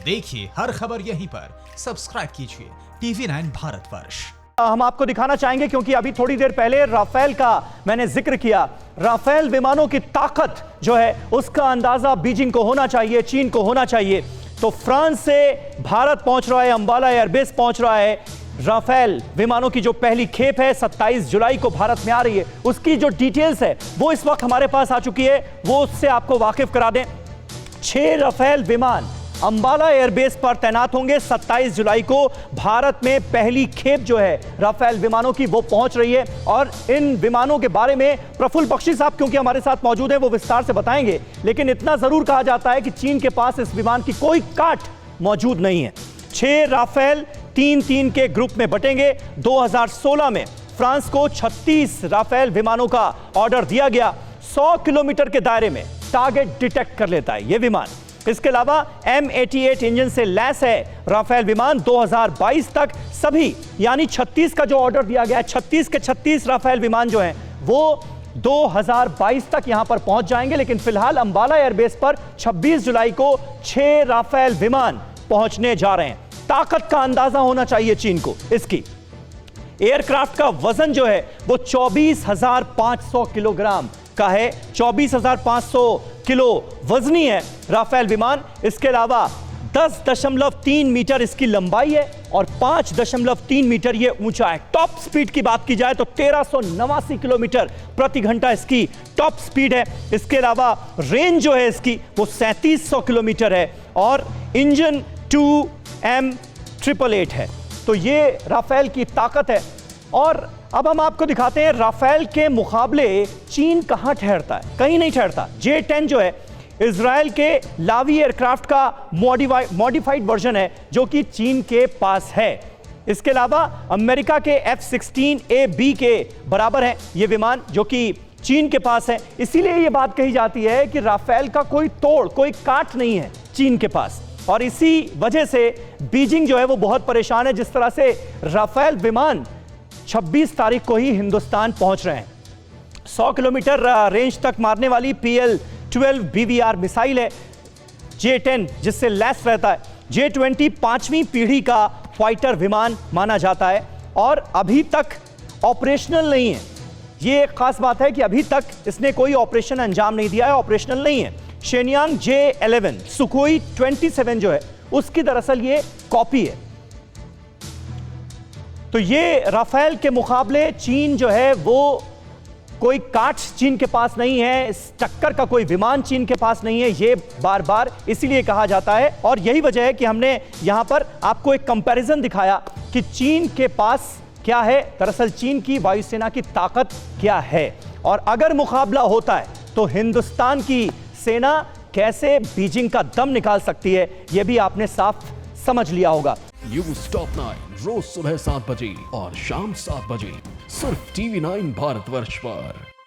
देखिए हर खबर यहीं पर, सब्सक्राइब कीजिए TV9 भारतवर्ष। हम आपको दिखाना चाहेंगे क्योंकि अभी थोड़ी देर पहले राफेल का मैंने जिक्र किया। राफेल विमानों की ताकत जो है उसका अंदाजा बीजिंग को होना चाहिए, चीन को होना चाहिए। तो फ्रांस से भारत पहुंच रहा है, अंबाला एयरबेस पहुंच रहा है राफेल विमानों की जो पहली खेप है 27 जुलाई को भारत में आ रही है। उसकी जो डिटेल्स है वो इस वक्त हमारे पास आ चुकी है, वो उससे आपको वाकिफ करा दें। 6 राफेल विमान अंबाला एयरबेस पर तैनात होंगे। 27 जुलाई को भारत में पहली खेप जो है राफेल विमानों की वो पहुंच रही है। और इन विमानों के बारे में प्रफुल्ल बख्शी साहब क्योंकि हमारे साथ मौजूद हैं, वो विस्तार से बताएंगे। लेकिन इतना जरूर कहा जाता है कि चीन के पास इस विमान की कोई काट मौजूद नहीं है। 6 राफेल 3-3 के ग्रुप में बटेंगे। 2016 में फ्रांस को 36 राफेल विमानों का ऑर्डर दिया गया। 100 किलोमीटर के दायरे में टारगेट डिटेक्ट कर लेता है यह विमान। इसके अलावा M88 इंजन से लैस है राफेल विमान। 2022 तक सभी यानी 36 का जो ऑर्डर दिया गया है, 36 के 36 राफेल विमान जो हैं वो 2022 तक यहां पर पहुंच जाएंगे। लेकिन फिलहाल अंबाला एयरबेस पर 26 जुलाई को 6 राफेल विमान पहुंचने जा रहे हैं। ताकत का अंदाजा होना चाहिए चीन को। इसकी एयरक्राफ्ट का वजन जो है वो 24,500 किलोग्राम का है। 24,500 किलो वजनी है राफेल विमान। इसके अलावा 10.3 मीटर इसकी लंबाई है और 5.3 मीटर ये ऊंचा है। टॉप स्पीड की बात की जाए तो 1389 किलोमीटर प्रति घंटा इसकी टॉप स्पीड है। इसके अलावा रेंज जो है इसकी वो 3700 किलोमीटर है और इंजन 2M888 है। तो ये राफेल की ताकत है। और अब हम आपको दिखाते हैं राफेल के मुकाबले चीन कहां ठहरता है। कहीं नहीं ठहरता। J-10 जो है इजराइल के लावी एयरक्राफ्ट का मॉडिफाइड वर्जन है जो कि चीन के पास है। इसके अलावा अमेरिका के F-16A/B के बराबर है ये विमान जो कि चीन के पास है। इसीलिए ये बात कही जाती है कि राफेल का कोई तोड़, कोई काट नहीं है चीन के पास। और इसी वजह से बीजिंग जो है वो बहुत परेशान है जिस तरह से राफेल विमान 26 तारीख को ही हिंदुस्तान पहुंच रहे हैं। 100 किलोमीटर रेंज तक मारने वाली PL-12 BVR मिसाइल है J-10 जिससे लैस रहता है। J-20 5वीं पीढ़ी का फाइटर विमान माना जाता है और अभी तक ऑपरेशनल नहीं है। ये एक खास बात है कि अभी तक इसने कोई ऑपरेशन अंजाम नहीं दिया है, ऑपरेशनल नहीं है। शेनयांग J-11 सुखोई 27 जो है उसकी दरअसल ये कॉपी है। तो ये राफेल के मुकाबले चीन जो है वो कोई काट चीन के पास नहीं है, इस टक्कर का कोई विमान चीन के पास नहीं है। ये बार बार इसीलिए कहा जाता है और यही वजह है कि हमने यहां पर आपको एक कंपैरिजन दिखाया कि चीन के पास क्या है। दरअसल चीन की वायुसेना की ताकत क्या है और अगर मुकाबला होता है तो हिंदुस्तान की सेना कैसे बीजिंग का दम निकाल सकती है, यह भी आपने साफ समझ लिया होगा। न्यूज़ टॉप 9 रोज सुबह 7 बजे और शाम 7 बजे सिर्फ TV9 भारतवर्ष पर।